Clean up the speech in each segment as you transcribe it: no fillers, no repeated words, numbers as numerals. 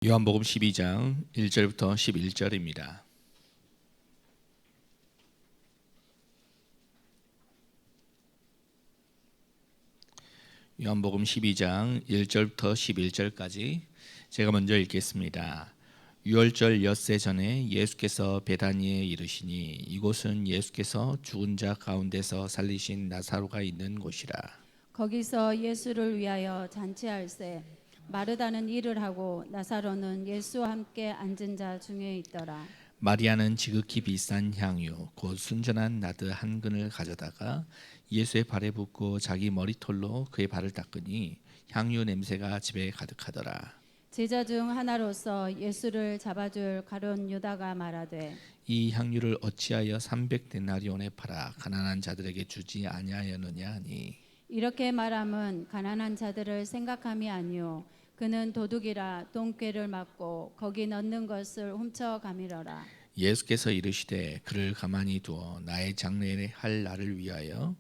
요한복음 12장 1절부터 11절입니다. 요한복음 12장 1절부터 11절까지 제가 먼저 읽겠습니다. 유월절 엿새 전에 예수께서 베다니에 이르시니 이곳은 예수께서 죽은 자 가운데서 살리신 나사로가 있는 곳이라. 거기서 예수를 위하여 잔치할세 마르다는 일을 하고 나사로는 예수와 함께 앉은 자 중에 있더라. 마리아는 지극히 비싼 향유 곧 순전한 나드 한 근을 가져다가 예수의 발에 붓고 자기 머리털로 그의 발을 닦으니 향유 냄새가 집에 가득하더라. 제자 중 하나로서 예수를 잡아줄 가룟 유다가 말하되 이 향유를 어찌하여 300데나리온에 팔아 가난한 자들에게 주지 아니하였느냐 하니, 이렇게 말함은 가난한 자들을 생각함이 아니요 그는 도둑이라 돈꾀를 맞고 거기 넣는 것을 훔쳐 가미러라. 예수께서 이르시되 그를 가만히 두어 나의 장례를 할 날을 위하여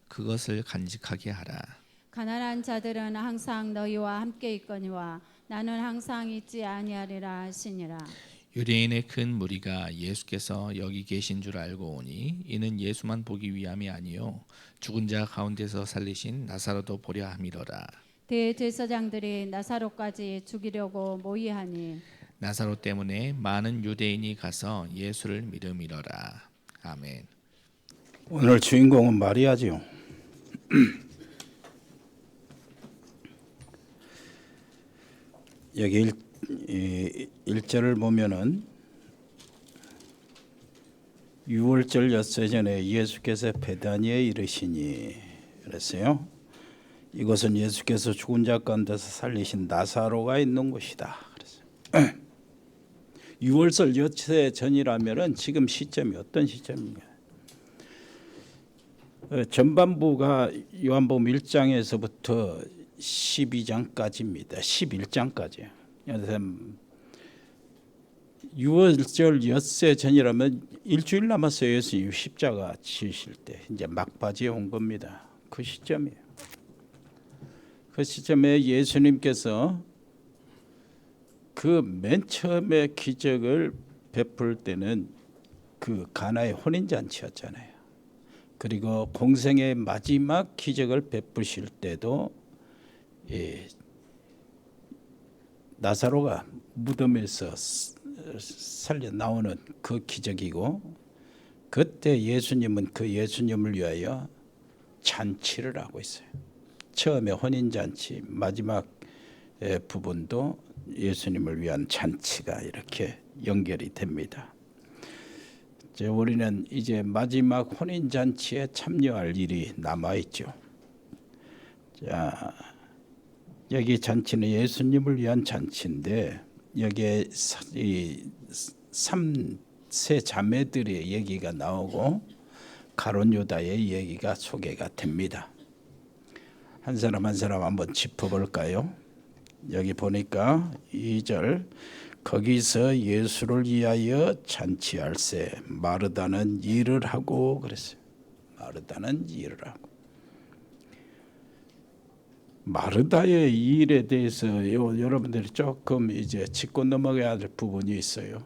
그것을 간직하게 하라. 가난한 자들은 항상 너희와 함께 있거니와 나는 항상 있지 아니하리라 하시니라. 유대인의 큰 무리가 예수께서 여기 계신 줄 알고 오니 이는 예수만 보기 위함이 아니요 죽은 자 가운데서 살리신 나사로도 보려 함이로라. 대제사장들이 나사로까지 죽이려고 모의하니 나사로 때문에 많은 유대인이 가서 예수를 믿음이로라. 아멘. 오늘 주인공은 마리아지요. 여기 1절을 보면은 유월절 엿새 전에 예수께서 베다니에 이르시니 그랬어요. 이곳은 예수께서 죽은 자 가운데서 살리신 나사로가 있는 곳이다. 그랬어요. 유월절 엿새 전이라면은 지금 시점이 어떤 시점인가? 전반부가 요한복음 1장에서부터 12장까지입니다. 11장까지요. 그래서 6월절 엿새 전이라면 일주일 남았어요. 예수님 십자가 지으실 때 이제 막바지에 온 겁니다. 그 시점이에요. 그 시점에 예수님께서 그 맨 처음에 기적을 베풀 때는 그 가나의 혼인잔치였잖아요. 그리고 공생의 마지막 기적을 베푸실 때도 나사로가 무덤에서 살려 나오는 그 기적이고, 그때 예수님은 그 예수님을 위하여 잔치를 하고 있어요. 처음에 혼인잔치, 마지막 부분도 예수님을 위한 잔치가 이렇게 연결이 됩니다. 우리는 이제 마지막 혼인잔치에 참여할 일이 남아있죠. 자, 여기 잔치는 예수님을 위한 잔치인데 여기에 이 3세 자매들의 얘기가 나오고 가룟 유다의 얘기가 소개가 됩니다. 한 사람 한 사람 한번 짚어볼까요? 여기 보니까 2절 거기서 예수를 위하여 잔치할세 마르다는 일을 하고 그랬어요. 마르다는 일을 하고. 마르다의 일에 대해서 여러분들이 조금 이제 짚고 넘어가야 될 부분이 있어요.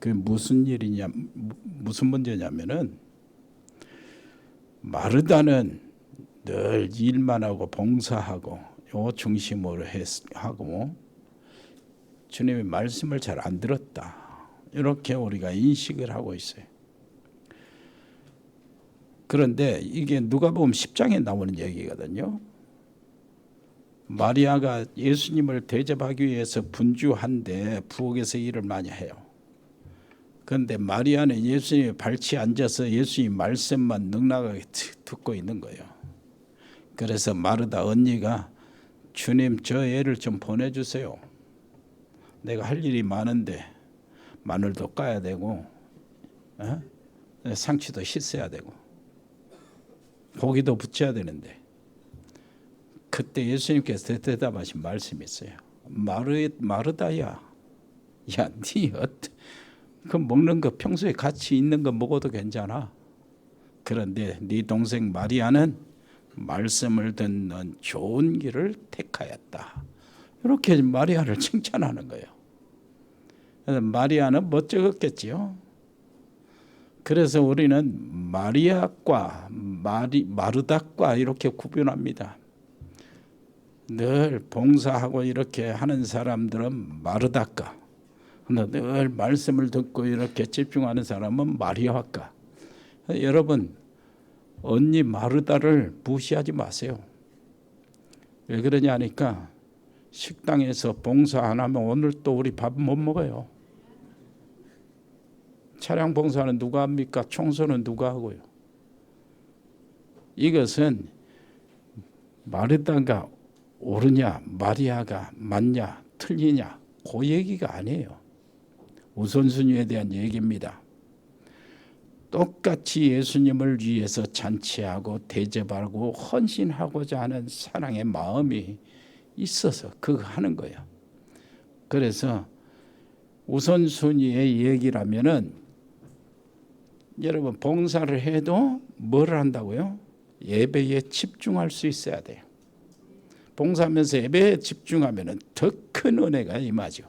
그게 무슨 일이냐, 무슨 문제냐면은 마르다는 늘 일만 하고 봉사하고 요 중심으로 하고 주님의 말씀을 잘 안 들었다. 이렇게 우리가 인식을 하고 있어요. 그런데 이게 누가복음 10장에 나오는 얘기거든요. 마리아가 예수님을 대접하기 위해서 분주한데 부엌에서 일을 많이 해요. 그런데 마리아는 예수님의 발치에 앉아서 예수님 말씀만 넉넉하게 듣고 있는 거예요. 그래서 마르다 언니가 주님 저 애를 좀 보내주세요. 내가 할 일이 많은데 마늘도 까야 되고 상추도 씻어야 되고 고기도 부쳐야 되는데, 그때 예수님께서 대답하신 말씀이 있어요. 마르다야, 야, 그 먹는 거 평소에 같이 있는 거 먹어도 괜찮아. 그런데 네 동생 마리아는 말씀을 듣는 좋은 길을 택하였다. 이렇게 마리아를 칭찬하는 거예요. 그래서 마리아는 멋쩍었겠지요. 그래서 우리는 마리아과 마르다과 이렇게 구분합니다. 늘 봉사하고 이렇게 하는 사람들은 마르다과, 근데 늘 말씀을 듣고 이렇게 집중하는 사람은 마리아과. 여러분, 언니 마르다를 무시하지 마세요. 왜 그러냐니까 식당에서 봉사 안 하면 오늘 또 우리 밥 못 먹어요. 차량 봉사는 누가 합니까? 청소는 누가 하고요? 이것은 마르다가 옳으냐 마리아가 맞냐 틀리냐 그 얘기가 아니에요. 우선순위에 대한 얘기입니다. 똑같이 예수님을 위해서 잔치하고 대접하고 헌신하고자 하는 사랑의 마음이 있어서 그거 하는 거예요. 그래서 우선순위의 얘기라면은 여러분 봉사를 해도 뭘 한다고요? 예배에 집중할 수 있어야 돼요. 봉사하면서 예배에 집중하면은 더 큰 은혜가 임하죠.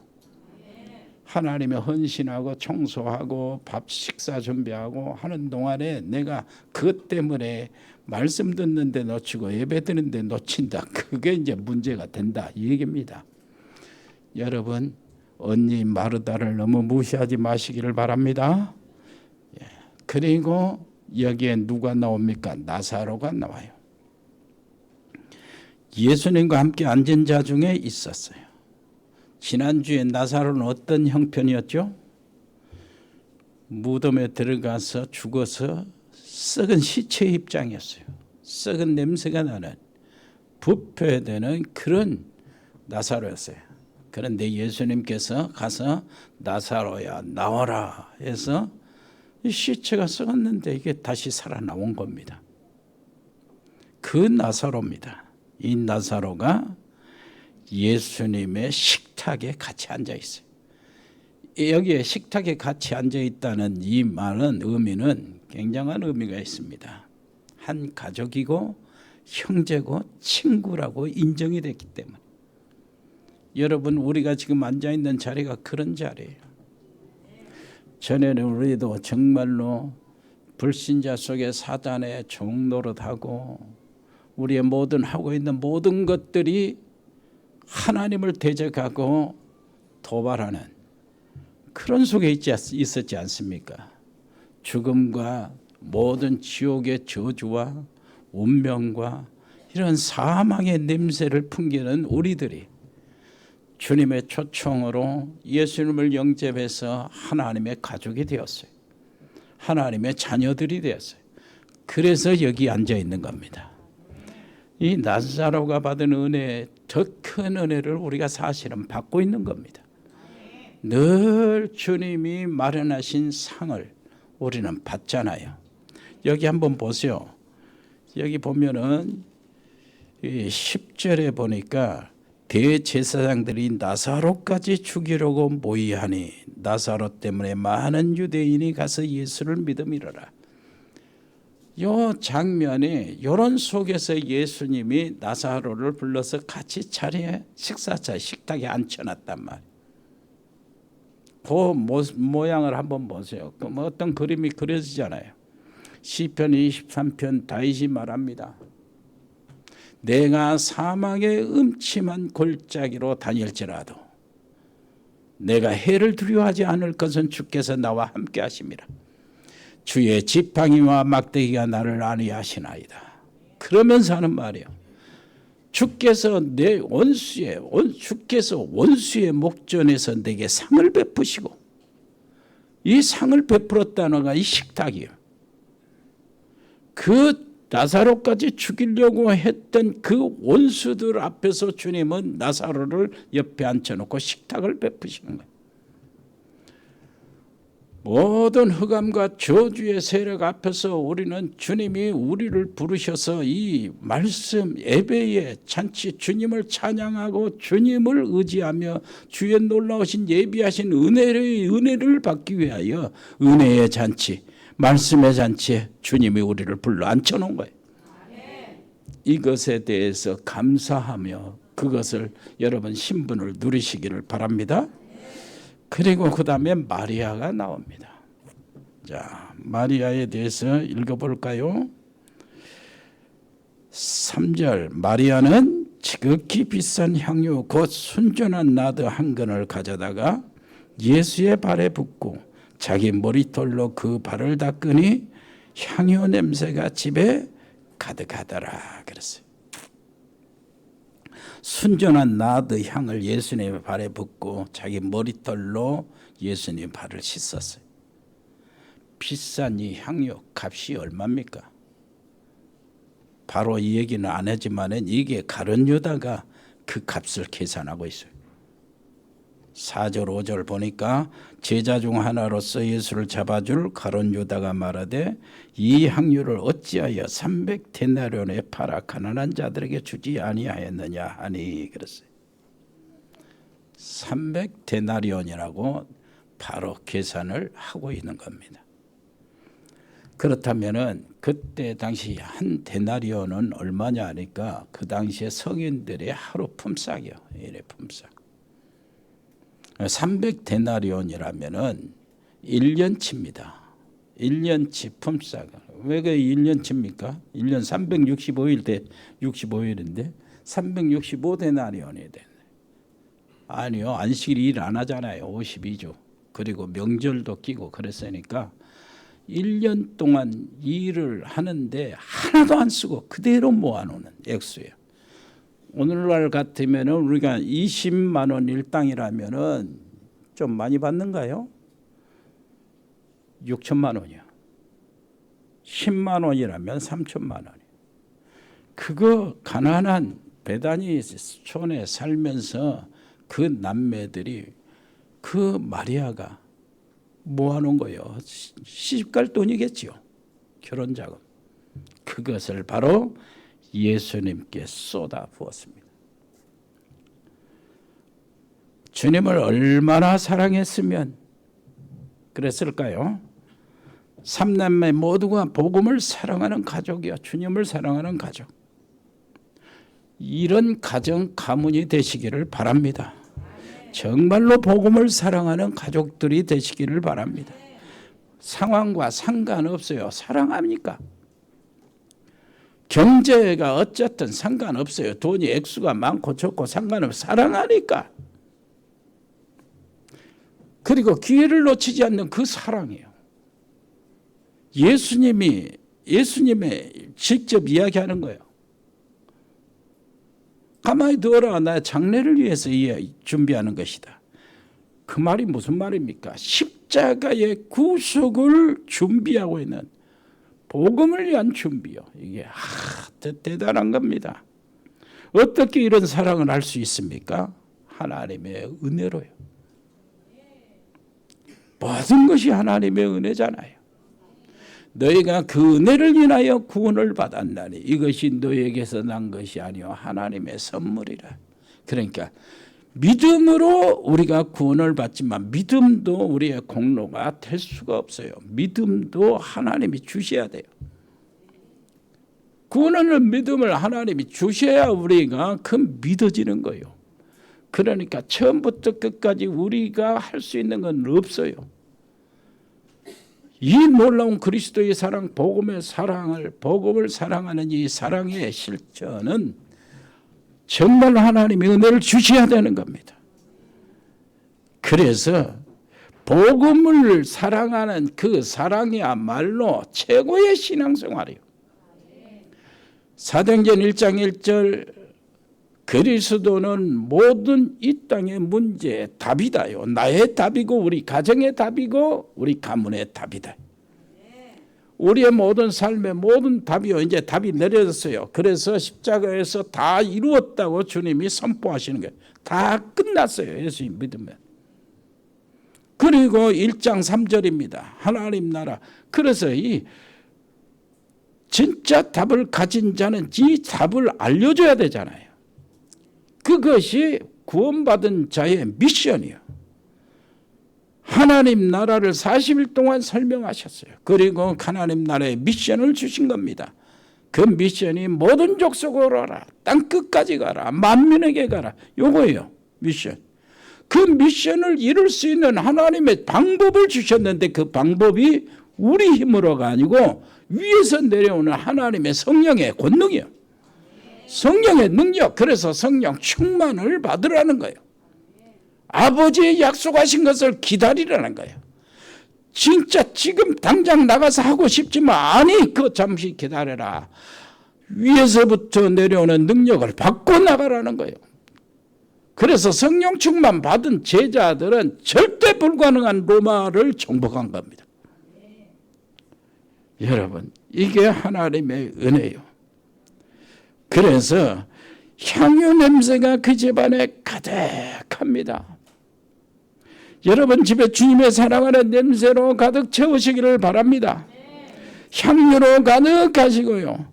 하나님의 헌신하고 청소하고 밥 식사 준비하고 하는 동안에 내가 그것 때문에 말씀 듣는데 놓치고 예배 드는데 놓친다. 그게 이제 문제가 된다 이 얘기입니다. 여러분 언니 마르다를 너무 무시하지 마시기를 바랍니다. 그리고 여기에 누가 나옵니까? 나사로가 나와요. 예수님과 함께 앉은 자 중에 있었어요. 지난주에 나사로는 어떤 형편이었죠? 무덤에 들어가서 죽어서 썩은 시체의 입장이었어요. 썩은 냄새가 나는 부패되는 그런 나사로였어요. 그런데 예수님께서 가서 나사로야 나와라 해서 이 시체가 썩었는데 이게 다시 살아나온 겁니다. 그 나사로입니다. 이 나사로가 예수님의 식탁에 같이 앉아 있어요. 여기에 식탁에 같이 앉아 있다는 이 말은 의미는 굉장한 의미가 있습니다. 한 가족이고 형제고 친구라고 인정이 됐기 때문에. 여러분 우리가 지금 앉아 있는 자리가 그런 자리예요. 전에는 우리도 정말로 불신자 속에 사단의 종노릇하고 우리의 모든 하고 있는 모든 것들이 하나님을 대적하고 도발하는 그런 속에 있었지 않습니까? 죽음과 모든 지옥의 저주와 운명과 이런 사망의 냄새를 풍기는 우리들이 주님의 초청으로 예수님을 영접해서 하나님의 가족이 되었어요. 하나님의 자녀들이 되었어요. 그래서 여기 앉아 있는 겁니다. 이 나사로가 받은 은혜, 더 큰 은혜를 우리가 사실은 받고 있는 겁니다. 늘 주님이 마련하신 상을 우리는 받잖아요. 여기 한번 보세요. 여기 보면은 10절에 보니까 대제사장들이 나사로까지 죽이려고 모의하니 나사로 때문에 많은 유대인이 가서 예수를 믿음이로라. 이 장면이 이런 속에서 예수님이 나사로를 불러서 같이 자리에 식탁에 앉혀놨단 말이에요. 그 모양을 한번 보세요. 그럼 어떤 그림이 그려지잖아요. 시편 23편 다윗이 말합니다. 내가 사막의 음침한 골짜기로 다닐지라도 내가 해를 두려워하지 않을 것은 주께서 나와 함께 하심이라. 주의 지팡이와 막대기가 나를 안위하시나이다. 그러면서 하는 말이에요. 주께서 내 주께서 원수의 목전에서 내게 상을 베푸시고, 이 상을 베풀었다는 건 이 식탁이에요. 그 나사로까지 죽이려고 했던 그 원수들 앞에서 주님은 나사로를 옆에 앉혀놓고 식탁을 베푸시는 거예요. 모든 흑암과 저주의 세력 앞에서 우리는 주님이 우리를 부르셔서 이 말씀 예배의 잔치 주님을 찬양하고 주님을 의지하며 주의 놀라우신 예비하신 은혜를 받기 위하여 은혜의 잔치, 말씀의 잔치에 주님이 우리를 불러 앉혀놓은 거예요. 이것에 대해서 감사하며 그것을 여러분 신분을 누리시기를 바랍니다. 그리고 그 다음에 마리아가 나옵니다. 자, 마리아에 대해서 읽어볼까요? 3절 마리아는 지극히 비싼 향유 곧 순전한 나드 한 근을 가져다가 예수의 발에 붓고 자기 머리털로 그 발을 닦으니 향유 냄새가 집에 가득하더라 그랬어요. 순전한 나드 향을 예수님의 발에 붓고 자기 머리털로 예수님 발을 씻었어요. 비싼 이 향유 값이 얼마입니까? 바로 이 얘기는 안 하지만 이게 가룟 유다가 그 값을 계산하고 있어요. 4절 5절 보니까 제자 중 하나로서 예수를 잡아줄 가룟 유다가 말하되 이 향유를 어찌하여 300데나리온에 팔아 가난한 자들에게 주지 아니하였느냐 하니 그랬어요. 300데나리온이라고 바로 계산을 하고 있는 겁니다. 그렇다면은 그때 당시 한 데나리온은 얼마냐 하니까 그 당시에 성인들의 하루 품삯이요. 일의 품삯. 300데나리온이라면은 1년치입니다. 1년치 품삯. 왜 그 1년치입니까? 1년 365일 대 65일인데 365데나리온이 되네. 아니요. 안식일 일 안 하잖아요. 52주. 그리고 명절도 끼고 그랬으니까 1년 동안 일을 하는데 하나도 안 쓰고 그대로 모아놓는 액수예요. 오늘날 같으면 우리가 20만 원 일당이라면 좀 많이 받는가요? 6천만 원이요. 10만 원이라면 3천만 원이요. 그거 가난한 베다니 촌에 살면서 그 남매들이 그 마리아가 모아놓은 거예요. 시집갈 돈이겠지요. 결혼 자금. 그것을 바로 예수님께 쏟아 부었습니다. 주님을 얼마나 사랑했으면 그랬을까요? 삼남매 모두가 복음을 사랑하는 가족이요. 주님을 사랑하는 가족. 이런 가정 가문이 되시기를 바랍니다. 정말로 복음을 사랑하는 가족들이 되시기를 바랍니다. 상황과 상관없어요. 사랑합니까? 경제가 어쨌든 상관없어요. 돈이 액수가 많고 적고 상관없어요. 사랑하니까. 그리고 기회를 놓치지 않는 그 사랑이에요. 예수님이 직접 이야기하는 거예요. 가만히 두어라. 나 장래를 위해서 준비하는 것이다. 그 말이 무슨 말입니까? 십자가의 구속을 준비하고 있는 복음을 위한 준비요. 이게 대단한 겁니다. 어떻게 이런 사랑을 할 수 있습니까? 하나님의 은혜로요. 모든 것이 하나님의 은혜잖아요. 너희가 그 은혜를 인하여 구원을 받았나니 이것이 너희에게서 난 것이 아니요 하나님의 선물이라. 그러니까 믿음으로 우리가 구원을 받지만 믿음도 우리의 공로가 될 수가 없어요. 믿음도 하나님이 주셔야 돼요. 구원하는 믿음을 하나님이 주셔야 우리가 그 믿어지는 거예요. 그러니까 처음부터 끝까지 우리가 할 수 있는 건 없어요. 이 놀라운 그리스도의 사랑, 복음을 사랑하는 이 사랑의 실천은 정말 하나님이 은혜를 주셔야 되는 겁니다. 그래서 복음을 사랑하는 그 사랑이야말로 최고의 신앙생활이에요. 사도행전 1장 1절 그리스도는 모든 이 땅의 문제의 답이다요. 나의 답이고 우리 가정의 답이고 우리 가문의 답이다. 우리의 모든 삶의 모든 답이요. 이제 답이 내려졌어요. 그래서 십자가에서 다 이루었다고 주님이 선포하시는 거예요. 다 끝났어요. 예수님 믿으면. 그리고 1장 3절입니다. 하나님 나라. 그래서 이 진짜 답을 가진 자는 이 답을 알려줘야 되잖아요. 그것이 구원받은 자의 미션이에요. 하나님 나라를 40일 동안 설명하셨어요. 그리고 하나님 나라의 미션을 주신 겁니다. 그 미션이 모든 족속으로 가라, 땅 끝까지 가라, 만민에게 가라. 요거예요, 미션. 그 미션을 이룰 수 있는 하나님의 방법을 주셨는데 그 방법이 우리 힘으로가 아니고 위에서 내려오는 하나님의 성령의 권능이에요. 성령의 능력. 그래서 성령 충만을 받으라는 거예요. 아버지의 약속하신 것을 기다리라는 거예요. 진짜 지금 당장 나가서 하고 싶지만 아니, 그 잠시 기다려라. 위에서부터 내려오는 능력을 받고 나가라는 거예요. 그래서 성령 충만 받은 제자들은 절대 불가능한 로마를 정복한 겁니다. 여러분, 이게 하나님의 은혜예요. 그래서 향유 냄새가 그 집안에 가득합니다. 여러분 집에 주님의 사랑하는 냄새로 가득 채우시기를 바랍니다. 향유로 가득하시고요.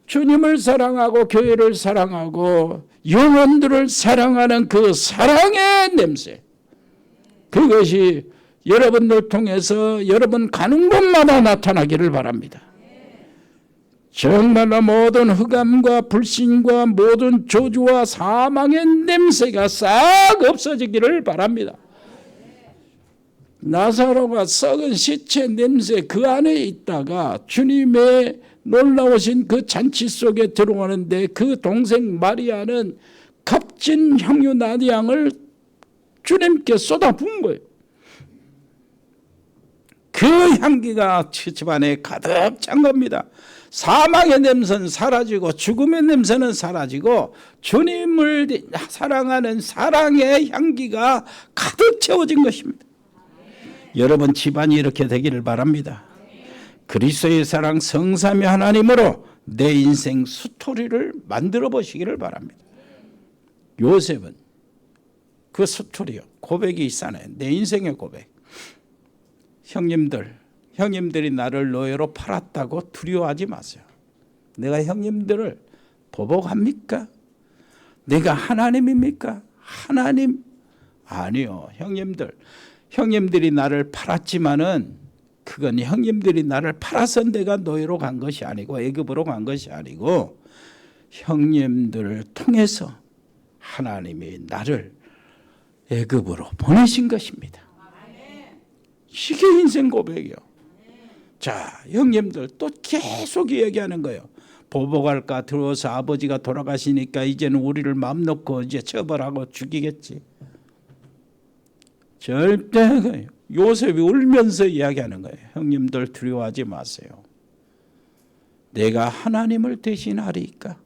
주님을 사랑하고 교회를 사랑하고 영혼들을 사랑하는 그 사랑의 냄새, 그것이 여러분들 통해서 여러분 가는 곳마다 나타나기를 바랍니다. 정말로 모든 흑암과 불신과 모든 저주와 사망의 냄새가 싹 없어지기를 바랍니다. 나사로가 썩은 시체 냄새 그 안에 있다가 주님의 놀라우신 그 잔치 속에 들어오는데 그 동생 마리아는 값진 향유 나디향을 주님께 쏟아부은 거예요. 그 향기가 집안에 가득 찬 겁니다. 사망의 냄새는 사라지고 죽음의 냄새는 사라지고 주님을 사랑하는 사랑의 향기가 가득 채워진 것입니다. 여러분 집안이 이렇게 되기를 바랍니다. 그리스도의 사랑 성삼위 하나님으로 내 인생 스토리를 만들어 보시기를 바랍니다. 요셉은 그 스토리요, 고백이 있잖아요. 내 인생의 고백. 형님들이 나를 노예로 팔았다고 두려워하지 마세요. 내가 형님들을 보복합니까? 내가 하나님입니까? 하나님 아니요. 형님들이 나를 팔았지만은 그건 형님들이 나를 팔아서 내가 노예로 간 것이 아니고 애굽으로 간 것이 아니고 형님들을 통해서 하나님이 나를 애굽으로 보내신 것입니다. 이게 인생 고백이요. 자, 형님들 또 계속 얘기하는 거예요. 보복할까 들어서 아버지가 돌아가시니까 이제는 우리를 맘 놓고 이제 처벌하고 죽이겠지. 절대 요셉이 울면서 이야기하는 거예요. 형님들 두려워하지 마세요. 내가 하나님을 대신하리까.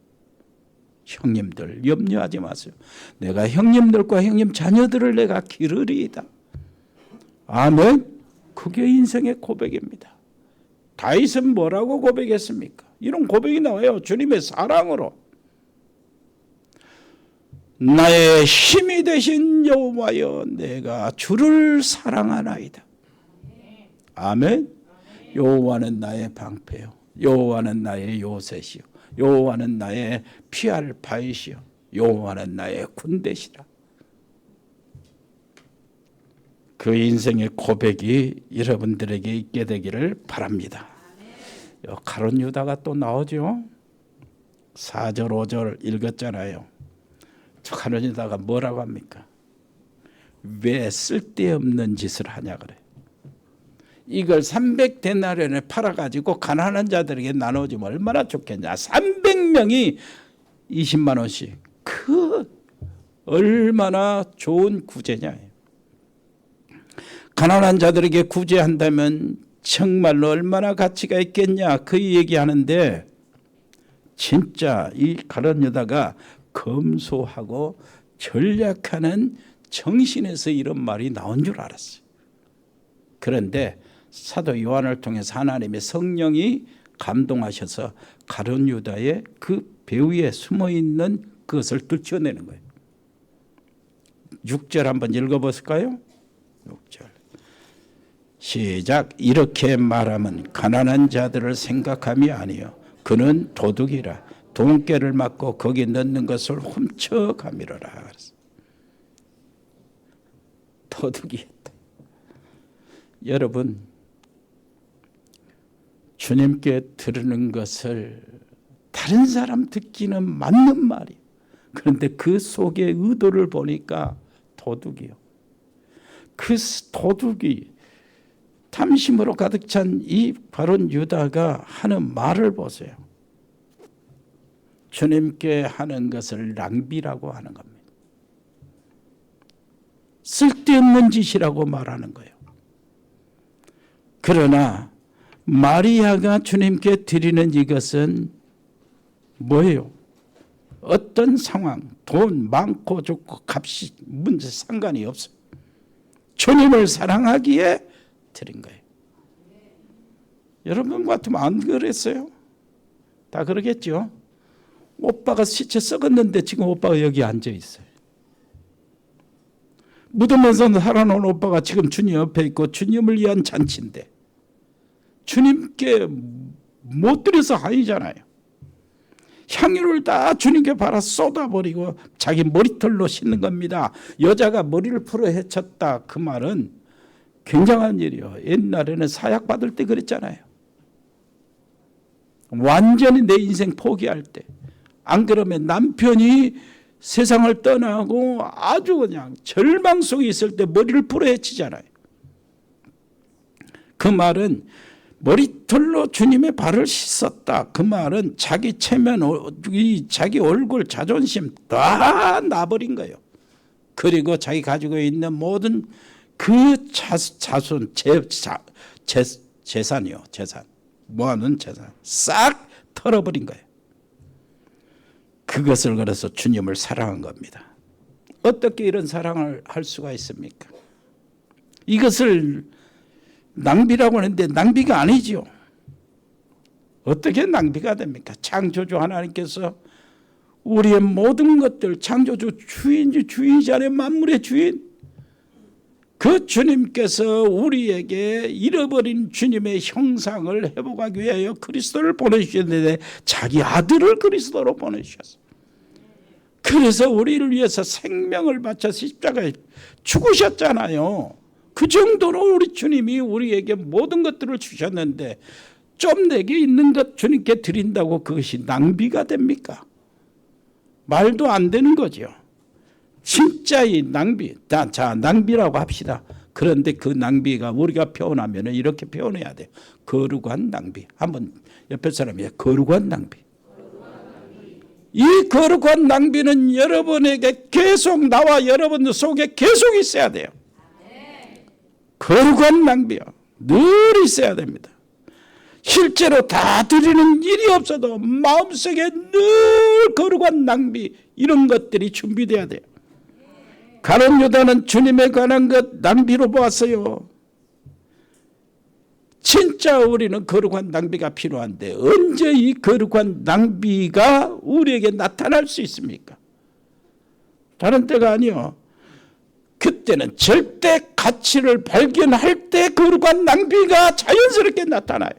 형님들 염려하지 마세요. 내가 형님들과 형님 자녀들을 내가 기르리이다. 아멘. 그게 인생의 고백입니다. 다윗은 뭐라고 고백했습니까? 이런 고백이 나와요. 주님의 사랑으로. 나의 힘이 되신 여호와여, 내가 주를 사랑하나이다. 아멘. 여호와는 나의 방패요, 여호와는 나의 요새시요, 여호와는 나의 피할 바위시요, 여호와는 나의 군대시라. 그 인생의 고백이 여러분들에게 있게 되기를 바랍니다. 가룟 유다가 또 나오죠. 4절 5절 읽었잖아요. 저 가룟 유다가 뭐라고 합니까? 왜 쓸데없는 짓을 하냐 그래. 이걸 300데나리온에 팔아가지고 가난한 자들에게 나눠주면 얼마나 좋겠냐. 300명이 20만 원씩. 그 얼마나 좋은 구제냐. 가난한 자들에게 구제한다면 정말로 얼마나 가치가 있겠냐. 그 얘기하는데 진짜 이 가룟 유다가 검소하고 전략하는 정신에서 이런 말이 나온 줄 알았어요. 그런데 사도 요한을 통해서 하나님의 성령이 감동하셔서 가룟 유다의 그 배후에 숨어있는 그것을 들춰내는 거예요. 6절 한번 읽어보실까요? 6절 시작. 이렇게 말하면 가난한 자들을 생각함이 아니요 그는 도둑이라 돈깨를 맞고 거기 넣는 것을 훔쳐가미러라. 도둑이었다. 여러분 주님께 드리는 것을 다른 사람 듣기는 맞는 말이에요. 그런데 그 속의 의도를 보니까 도둑이요. 그 도둑이 탐심으로 가득 찬 이 바른 유다가 하는 말을 보세요. 주님께 하는 것을 낭비라고 하는 겁니다. 쓸데없는 짓이라고 말하는 거예요. 그러나 마리아가 주님께 드리는 이것은 뭐예요? 어떤 상황, 돈 많고 좋고 값이 문제 상관이 없어요. 주님을 사랑하기에 드린 거예요. 여러분 같으면 안 그랬어요? 다 그러겠죠? 오빠가 시체 썩었는데 지금 오빠가 여기 앉아 있어요. 무덤에서 살아난 오빠가 지금 주님 옆에 있고 주님을 위한 잔치인데 주님께 못 드려서 아니잖아요. 향유를 다 주님께 바라 쏟아버리고 자기 머리털로 씻는 겁니다. 여자가 머리를 풀어 헤쳤다. 그 말은 굉장한 일이요. 옛날에는 사약 받을 때 그랬잖아요. 완전히 내 인생 포기할 때. 안 그러면 남편이 세상을 떠나고 아주 그냥 절망 속에 있을 때 머리를 풀어 헤치잖아요. 그 말은 머리털로 주님의 발을 씻었다. 그 말은 자기 체면, 자기 얼굴, 자존심 다 놔버린 거예요. 그리고 자기 가지고 있는 모든 그 자손, 재산이요. 재산. 모아놓은 재산. 싹 털어버린 거예요. 그것을 그래서 주님을 사랑한 겁니다. 어떻게 이런 사랑을 할 수가 있습니까? 이것을 낭비라고 하는데 낭비가 아니죠. 어떻게 낭비가 됩니까? 창조주 하나님께서 우리의 모든 것들, 창조주 주인지 주인이지 않은 만물의 주인, 그 주님께서 우리에게 잃어버린 주님의 형상을 회복하기 위하여 그리스도를 보내주셨는데 자기 아들을 그리스도로 보내주셨어요. 그래서 우리를 위해서 생명을 바쳐 십자가에 죽으셨잖아요. 그 정도로 우리 주님이 우리에게 모든 것들을 주셨는데 좀 내게 있는 것 주님께 드린다고 그것이 낭비가 됩니까? 말도 안 되는 거죠. 진짜의 낭비. 자, 낭비라고 합시다. 그런데 그 낭비가 우리가 표현하면 이렇게 표현해야 돼요. 거룩한 낭비. 한번 옆에 사람이 거룩한 낭비. 이 거룩한 낭비는 여러분에게 계속 나와 여러분 속에 계속 있어야 돼요. 거룩한 낭비요. 늘 있어야 됩니다. 실제로 다 드리는 일이 없어도 마음속에 늘 거룩한 낭비 이런 것들이 준비돼야 돼요. 가룟 유다는 주님에 관한 것 낭비로 보았어요. 진짜 우리는 거룩한 낭비가 필요한데 언제 이 거룩한 낭비가 우리에게 나타날 수 있습니까? 다른 때가 아니요. 그때는 절대 가치를 발견할 때 거룩한 낭비가 자연스럽게 나타나요.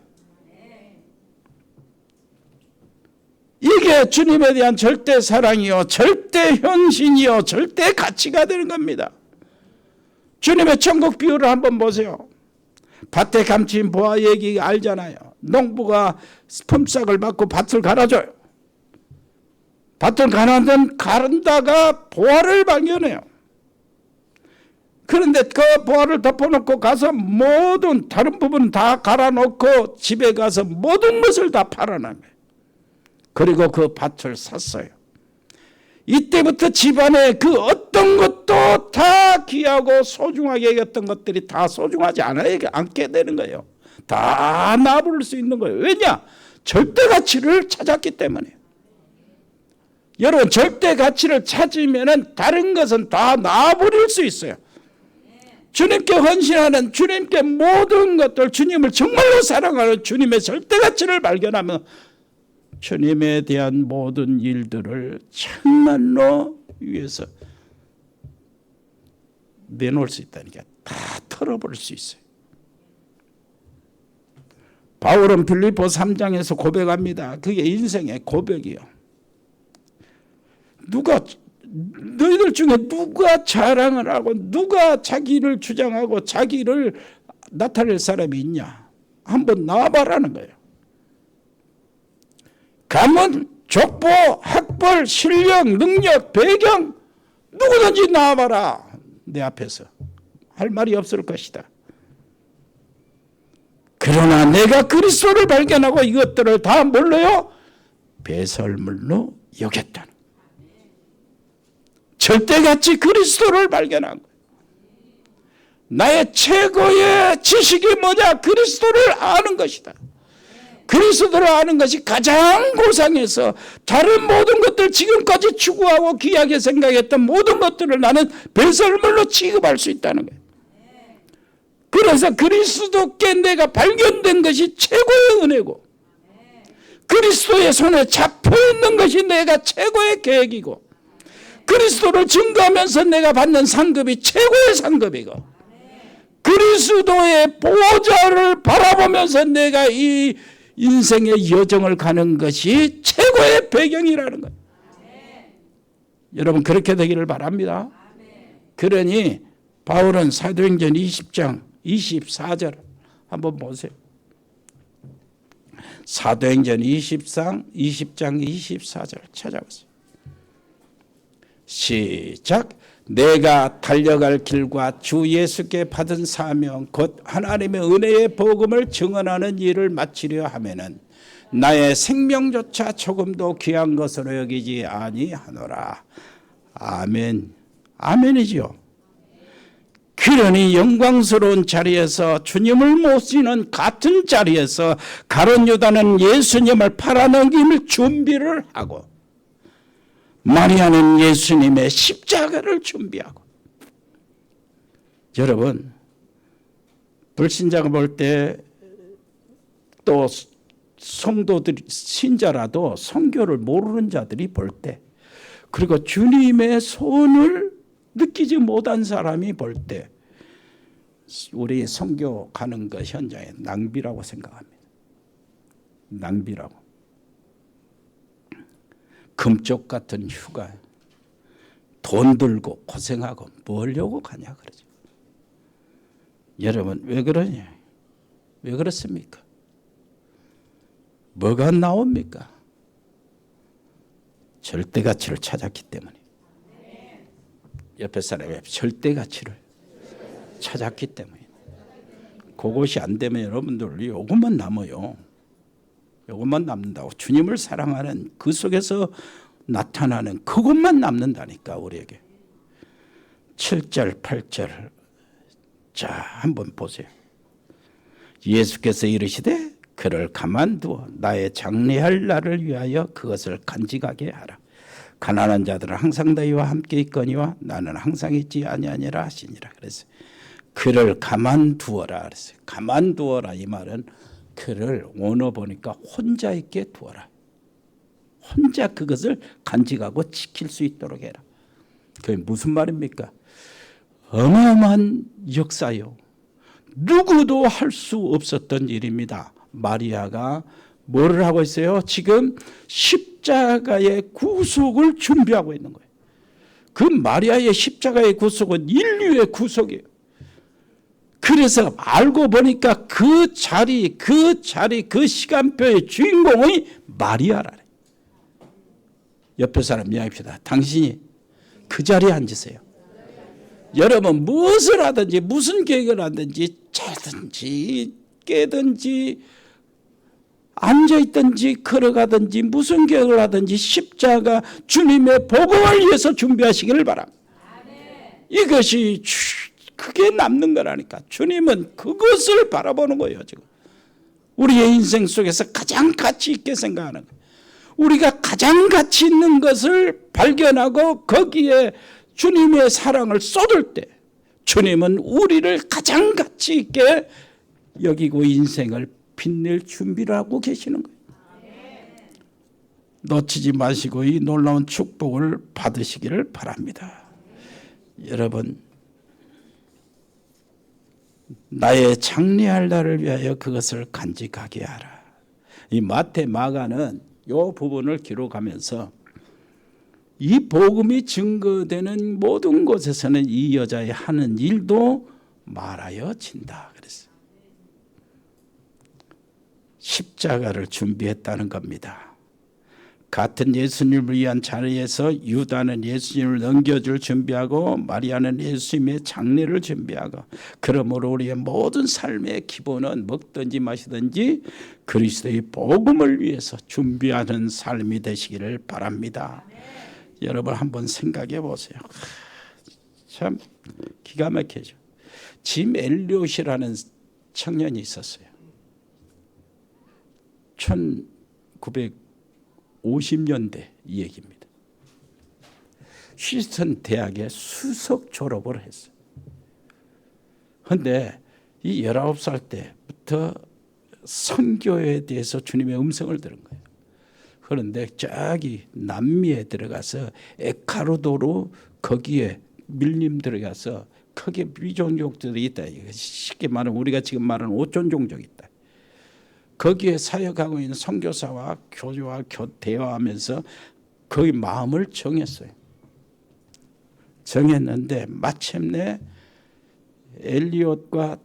이게 주님에 대한 절대 사랑이요, 절대 현신이요, 절대 가치가 되는 겁니다. 주님의 천국 비유를 한번 보세요. 밭에 감추인 보아 얘기 알잖아요. 농부가 품삯을 받고 밭을 갈아줘요. 밭을 가른다가 보아를 발견해요. 그런데 그 보아를 덮어놓고 가서 모든 다른 부분은 다 갈아놓고 집에 가서 모든 것을 다 팔아나요. 그리고 그 밭을 샀어요. 이때부터 집안에 그 어떤 것도 다 귀하고 소중하게 여겼던 것들이 다 소중하지 않게 되는 거예요. 다 놔버릴 수 있는 거예요. 왜냐? 절대 가치를 찾았기 때문에. 여러분 절대 가치를 찾으면 다른 것은 다 놔버릴 수 있어요. 주님께 헌신하는, 주님께 모든 것들, 주님을 정말로 사랑하는 주님의 절대 가치를 발견하면 주님에 대한 모든 일들을 정말로 위해서 내놓을 수 있다니까. 다 털어버릴 수 있어요. 바울은 빌립보 3장에서 고백합니다. 그게 인생의 고백이요. 너희들 중에 누가 자랑을 하고 누가 자기를 주장하고 자기를 나타낼 사람이 있냐? 한번 나와봐라는 거예요. 가면 족보, 학벌, 실력, 능력, 배경 누구든지 나와봐라. 내 앞에서 할 말이 없을 것이다. 그러나 내가 그리스도를 발견하고 이것들을 다 뭘로요? 배설물로 여겼다는, 절대같이 그리스도를 발견한 거예요. 나의 최고의 지식이 뭐냐? 그리스도를 아는 것이다. 그리스도를 아는 것이 가장 고상해서 다른 모든 것들, 지금까지 추구하고 귀하게 생각했던 모든 것들을 나는 배설물로 취급할 수 있다는 거예요. 그래서 그리스도께 내가 발견된 것이 최고의 은혜고, 그리스도의 손에 잡혀있는 것이 내가 최고의 계획이고, 그리스도를 증거하면서 내가 받는 상급이 최고의 상급이고, 그리스도의 보좌를 바라보면서 내가 이 인생의 여정을 가는 것이 최고의 배경이라는 거예요. 여러분 그렇게 되기를 바랍니다. 그러니 바울은 사도행전 20장 24절 한번 보세요. 사도행전 20장 24절 찾아보세요. 시작. 내가 달려갈 길과 주 예수께 받은 사명 곧 하나님의 은혜의 복음을 증언하는 일을 마치려 하면은 나의 생명조차 조금도 귀한 것으로 여기지 아니하노라. 아멘. 아멘이지요. 그러니 영광스러운 자리에서 주님을 모시는 같은 자리에서 가룟 유다는 예수님을 팔아넘길 준비를 하고, 마리아는 예수님의 십자가를 준비하고. 여러분 불신자가 볼 때, 또 성도들이, 신자라도 성교를 모르는 자들이 볼 때, 그리고 주님의 손을 느끼지 못한 사람이 볼 때 우리 성교 가는 것 현장에 낭비라고 생각합니다. 낭비라고. 금쪽 같은 휴가, 돈 들고 고생하고 뭐려고 가냐 그러죠. 여러분 왜 그러냐? 왜 그렇습니까? 뭐가 나옵니까? 절대가치를 찾았기 때문에. 옆에 사람의 절대가치를 찾았기 때문에. 그것이 안 되면 여러분들 이것만 남아요. 이것만 남는다고. 주님을 사랑하는 그 속에서 나타나는 그것만 남는다니까 우리에게. 7절 8절 자 한번 보세요. 예수께서 이르시되 그를 가만두어 나의 장래할 날을 위하여 그것을 간직하게 하라. 가난한 자들은 항상 너희와 함께 있거니와 나는 항상 있지 아니하니라 하시니라. 그래서 그를 가만두어라 그랬어요. 가만두어라 이 말은 그를 원어 보니까 혼자 있게 두어라. 혼자 그것을 간직하고 지킬 수 있도록 해라. 그게 무슨 말입니까? 어마어마한 역사요. 누구도 할 수 없었던 일입니다. 마리아가 뭐를 하고 있어요? 지금 십자가의 구속을 준비하고 있는 거예요. 그 마리아의 십자가의 구속은 인류의 구속이에요. 그래서 알고 보니까 그 자리, 그 시간표의 주인공이 마리아라래. 옆에 사람 이야기합시다. 당신이 그 자리에 앉으세요. 여러분 무엇을 하든지 무슨 계획을 하든지 자든지 깨든지 앉아있든지 걸어가든지 무슨 계획을 하든지 십자가 주님의 복음을 위해서 준비하시기를 바랍니다. 이것이 그게 남는 거라니까. 주님은 그것을 바라보는 거예요. 지금 우리의 인생 속에서 가장 가치 있게 생각하는 거예요. 우리가 가장 가치 있는 것을 발견하고 거기에 주님의 사랑을 쏟을 때 주님은 우리를 가장 가치 있게 여기고 인생을 빛낼 준비를 하고 계시는 거예요. 놓치지 마시고 이 놀라운 축복을 받으시기를 바랍니다. 여러분 나의 장래할 날을 위하여 그것을 간직하게 하라. 이 마태 마가는 이 부분을 기록하면서 이 복음이 증거되는 모든 곳에서는 이 여자의 하는 일도 말하여 진다 그랬어요. 십자가를 준비했다는 겁니다. 같은 예수님을 위한 자리에서 유다는 예수님을 넘겨줄 준비하고 마리아는 예수님의 장례를 준비하고, 그러므로 우리의 모든 삶의 기본은 먹든지 마시든지 그리스도의 복음을 위해서 준비하는 삶이 되시기를 바랍니다. 여러분 한번 생각해 보세요. 참 기가 막히죠. 짐 엘리엇이라는 청년이 있었어요. 1950년대 이 얘기입니다. 휴스턴 대학에 수석 졸업을 했어요. 그런데 이 19살 때부터 선교에 대해서 주님의 음성을 들은 거예요. 그런데 저기 남미에 들어가서 에카르도로 거기에 밀림 들어가서 크게 비종족들이 있다. 쉽게 말하면 우리가 지금 말하는 오촌 종족이 있다. 거기에 사역하고 있는 선교사와 교주와 대화하면서 거기 마음을 정했어요. 정했는데 마침내 엘리엇과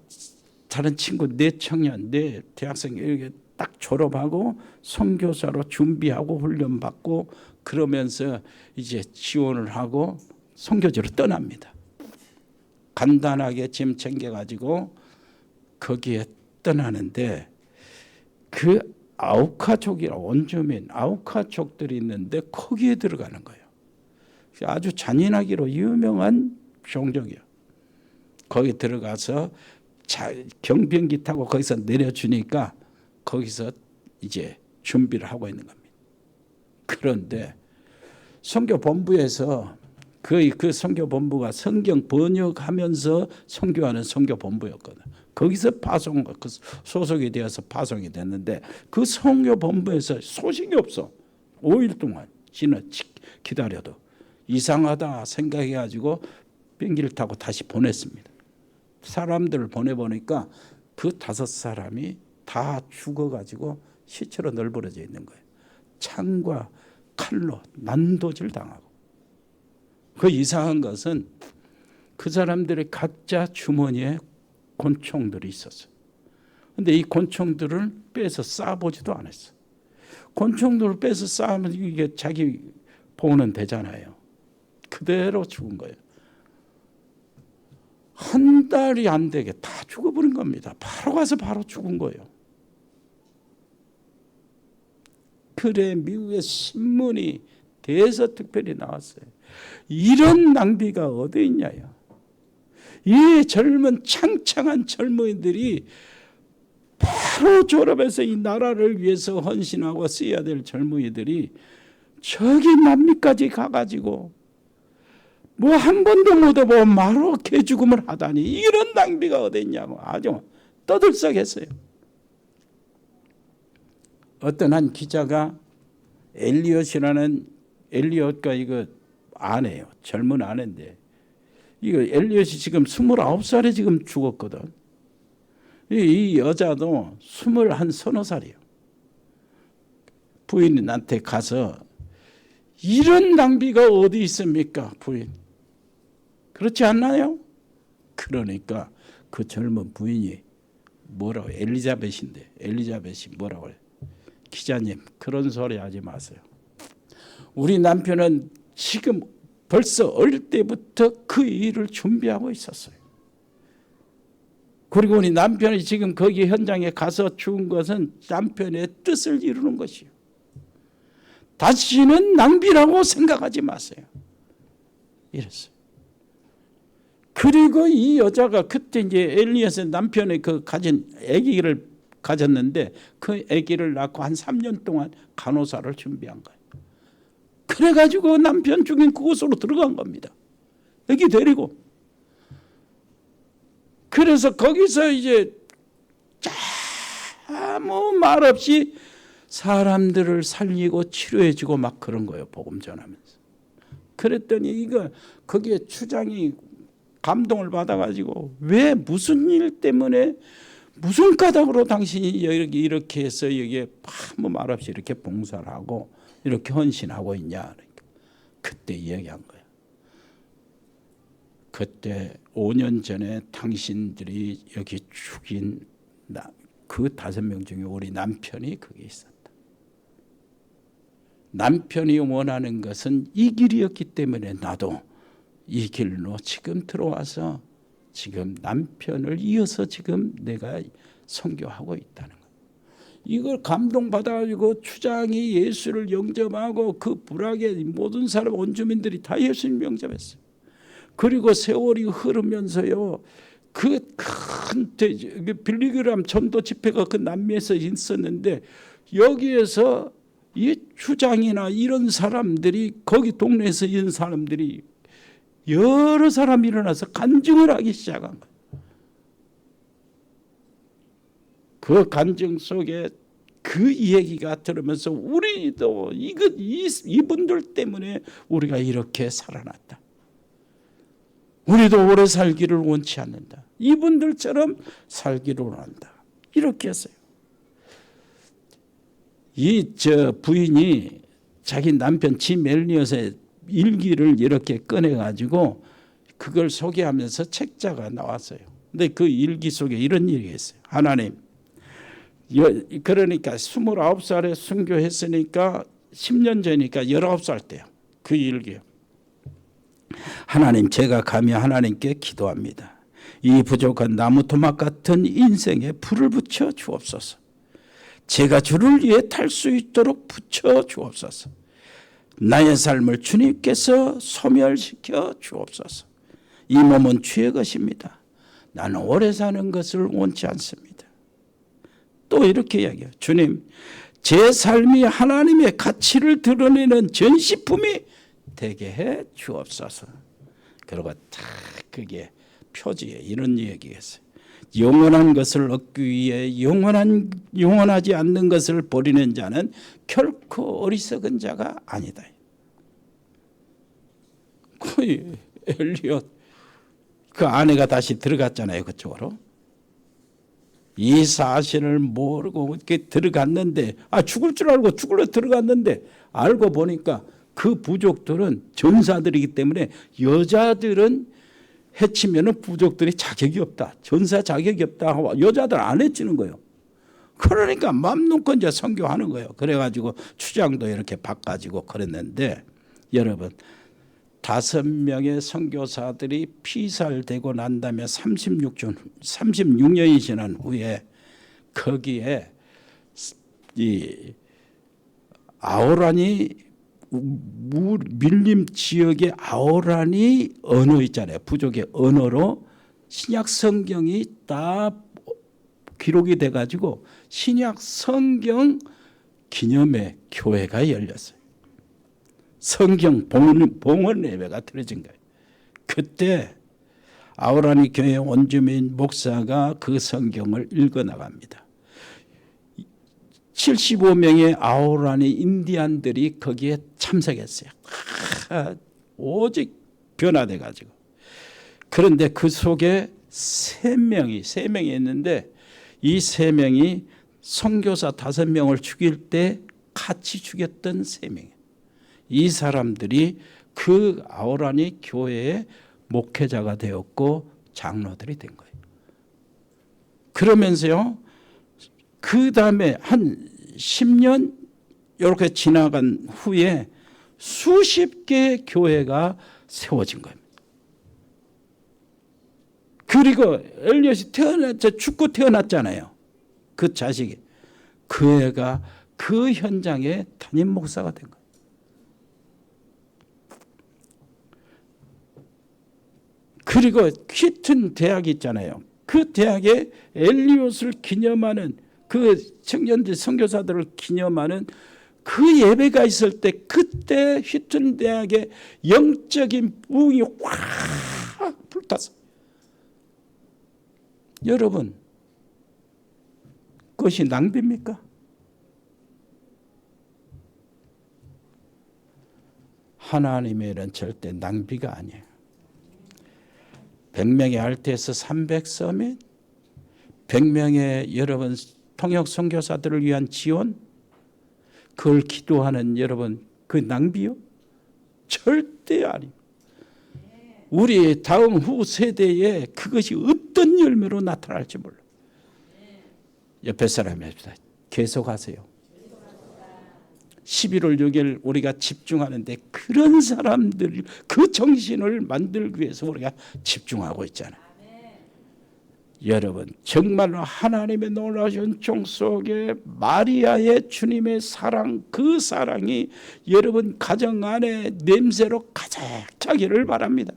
다른 친구 네 청년, 네 대학생 이렇게 딱 졸업하고 선교사로 준비하고 훈련받고 그러면서 이제 지원을 하고 선교지로 떠납니다. 간단하게 짐 챙겨가지고 거기에 떠나는데 그 아우카족이라 원주민 아우카족들이 있는데 거기에 들어가는 거예요. 아주 잔인하기로 유명한 종족이에요. 거기 들어가서 경비행기 타고 거기서 내려주니까 거기서 이제 준비를 하고 있는 겁니다. 그런데 선교본부에서 그 선교본부가 성경 번역하면서 선교하는 선교본부였거든. 거기서 소속이 되어서 파송이 됐는데 그 선교본부에서 소식이 없어. 5일 동안 기다려도 이상하다 생각해가지고 비행기를 타고 다시 보냈습니다. 사람들을 보내보니까 그 5사람이 다 죽어가지고 시체로 널브러져 있는 거예요. 창과 칼로 난도질 당하고. 그 이상한 것은 그 사람들의 각자 주머니에 권총들이 있었어요. 그런데 이 권총들을 빼서 쏴보지도 않았어요. 권총들을 빼서 쏴면 이게 자기 보호는 되잖아요. 그대로 죽은 거예요. 한 달이 안 되게 다 죽어버린 겁니다. 바로 가서 바로 죽은 거예요. 그래 미국의 신문이 대서특별히 나왔어요. 이런 낭비가 어디 있냐요. 이 젊은 창창한 젊은이들이 바로 졸업해서 이 나라를 위해서 헌신하고 써야 될 젊은이들이 저기 남미까지 가가지고 뭐 한 번도 못 해보고 바로 개죽음을 하다니 이런 낭비가 어디 있냐고 아주 떠들썩했어요. 어떤 한 기자가 엘리엇과 이거 아내요. 젊은 아내인데 이거 엘리엇이 지금 29살에 지금 죽었거든. 이 여자도 21살이에요. 부인한테 가서 이런 낭비가 어디 있습니까? 부인. 그렇지 않나요? 그러니까 그 젊은 부인이 뭐라고 엘리자벳이 뭐라고 그래? 기자님 그런 소리 하지 마세요. 우리 남편은 지금 벌써 어릴 때부터 그 일을 준비하고 있었어요. 그리고 우리 남편이 지금 거기 현장에 가서 죽은 것은 남편의 뜻을 이루는 것이요. 다시는 낭비라고 생각하지 마세요. 이랬어요. 그리고 이 여자가 그때 이제 엘리엇의 남편의 그 가진 아기를 가졌는데 그 아기를 낳고 한 3년 동안 간호사를 준비한 거예요. 그래가지고 남편 죽인 그곳으로 들어간 겁니다. 아기 데리고. 그래서 거기서 이제 아무 말 없이 사람들을 살리고 치료해주고 막 그런 거예요. 복음 전하면서. 그랬더니 이거 거기에 추장이 감동을 받아가지고 왜 무슨 일 때문에 무슨 까닭으로 당신이 이렇게 해서 여기에 아무 말 없이 이렇게 봉사를 하고 이렇게 헌신하고 있냐. 그러니까 그때 이야기한 거예요. 그때 5년 전에 당신들이 여기 죽인 그 5명 중에 우리 남편이 거기 있었다. 남편이 원하는 것은 이 길이었기 때문에 나도 이 길로 지금 들어와서 지금 남편을 이어서 지금 내가 선교하고 있다는 거예요. 이걸 감동받아가지고 추장이 예수를 영접하고 그 불악의 모든 사람 원주민들이 다 예수님 영접했어요. 그리고 세월이 흐르면서요, 그 큰 빌리그람 전도 집회가 그 남미에서 있었는데 여기에서 이 추장이나 이런 사람들이 거기 동네에서 있는 사람들이 여러 사람이 일어나서 간증을 하기 시작한 거예요. 그 간증 속에 그 얘기가 들으면서 우리도 이분들 때문에 우리가 이렇게 살아났다. 우리도 오래 살기를 원치 않는다. 이분들처럼 살기를 원한다. 이렇게 했어요. 이 부인이 자기 남편 짐 엘리엇의 일기를 이렇게 꺼내가지고 그걸 소개하면서 책자가 나왔어요. 근데 그 일기 속에 이런 일이 있어요. 하나님, 그러니까 29살에 순교했으니까 10년 전이니까 19살 때요. 그 일기요. 하나님, 제가 감히 하나님께 기도합니다. 이 부족한 나무 토막 같은 인생에 불을 붙여 주옵소서. 제가 주를 위해 탈 수 있도록 붙여 주옵소서. 나의 삶을 주님께서 소멸시켜 주옵소서. 이 몸은 주의 것입니다. 나는 오래 사는 것을 원치 않습니다. 또 이렇게 이야기해요. 주님, 제 삶이 하나님의 가치를 드러내는 전시품이 되게 해 주옵소서. 그리고 딱 그게 표지에 이런 얘기가 있어요. 영원한 것을 얻기 위해 영원하지 않는 것을 버리는 자는 결코 어리석은 자가 아니다. 그 엘리엇 그 아내가 다시 들어갔잖아요. 그쪽으로. 이 사실을 모르고 이렇게 들어갔는데 죽을 줄 알고 죽으러 들어갔는데 알고 보니까 그 부족들은 전사들이기 때문에 여자들은 해치면 부족들이 자격이 없다. 전사 자격이 없다 하고 여자들 안 해치는 거예요. 그러니까 맘 놓고 이제 선교하는 거예요. 그래가지고 추장도 이렇게 바꿔지고 그랬는데 여러분 5명의 선교사들이 피살되고 난 다음에 36년이 지난 후에 거기에 이 아오란이 밀림 지역의 아오란이 언어 있잖아요. 부족의 언어로 신약 성경이 다 기록이 돼가지고 신약 성경 기념의 교회가 열렸어요. 성경 봉헌 예배가 드려진 거예요. 그때 아오란이 교회 원주민 목사가 그 성경을 읽어 나갑니다. 75명의 아오란이 인디안들이 거기에 참석했어요. 오직 변화돼 가지고. 그런데 그 속에 3명이 있는데 이 3명이 선교사 5명을 죽일 때 같이 죽였던 3명이에요. 이 사람들이 그 아오란이 교회의 목회자가 되었고 장로들이 된 거예요. 그러면서요. 그 다음에 한 10년 이렇게 지나간 후에 수십 개의 교회가 세워진 겁니다. 그리고 엘리엇이 죽고 태어났잖아요. 그 자식이. 그 애가 그 현장에 담임 목사가 된 거예요. 그리고 휘튼 대학이 있잖아요. 그 대학에 엘리엇을 기념하는 그 청년들 선교사들을 기념하는 그 예배가 있을 때 그때 휘튼 대학의 영적인 부흥이 확 불탔어요. 여러분, 그것이 낭비입니까? 하나님의 일은 절대 낭비가 아니에요. 100명의 알테에서 300서밋, 100명의 여러분 통역 선교사들을 위한 지원, 그걸 기도하는 여러분 그 낭비요? 절대 아니에요. 우리 다음 후 세대에 그것이 어떤 열매로 나타날지 몰라요. 옆에 사람이 합시다. 계속하세요. 11월 6일 우리가 집중하는데 그런 사람들 그 정신을 만들기 위해서 우리가 집중하고 있잖아요. 여러분 정말로 하나님의 놀라운 종 속에 마리아의 주님의 사랑, 그 사랑이 여러분 가정 안에 냄새로 가득 차기를 바랍니다.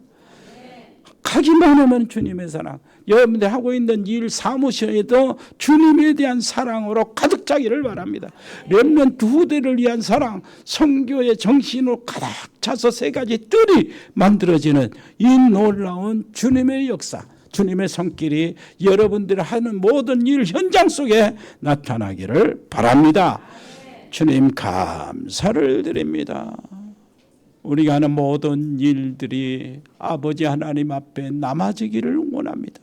가기만 하면 주님의 사랑, 여러분들 하고 있는 일 사무실에도 주님에 대한 사랑으로 가득 차기를 바랍니다. 렘넌트 후대를 위한 사랑, 선교의 정신으로 가득 차서 세 가지 뜰이 만들어지는 이 놀라운 주님의 역사, 주님의 손길이 여러분들이 하는 모든 일 현장 속에 나타나기를 바랍니다. 주님 감사를 드립니다. 우리가 하는 모든 일들이 아버지 하나님 앞에 남아지기를 원합니다.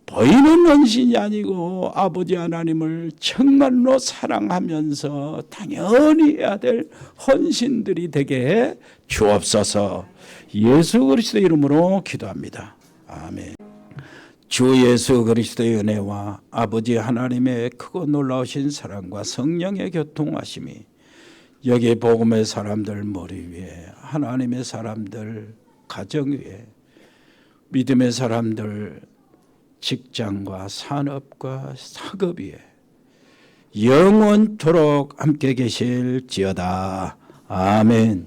보이는 헌신이 아니고 아버지 하나님을 정말로 사랑하면서 당연히 해야 될 헌신들이 되게 해 주옵소서. 예수 그리스도의 이름으로 기도합니다. 아멘. 주 예수 그리스도의 은혜와 아버지 하나님의 크고 놀라우신 사랑과 성령의 교통하심이 여기 복음의 사람들 머리 위에, 하나님의 사람들 가정 위에, 믿음의 사람들 직장과 산업과 학업 위에 영원토록 함께 계실지어다. 아멘.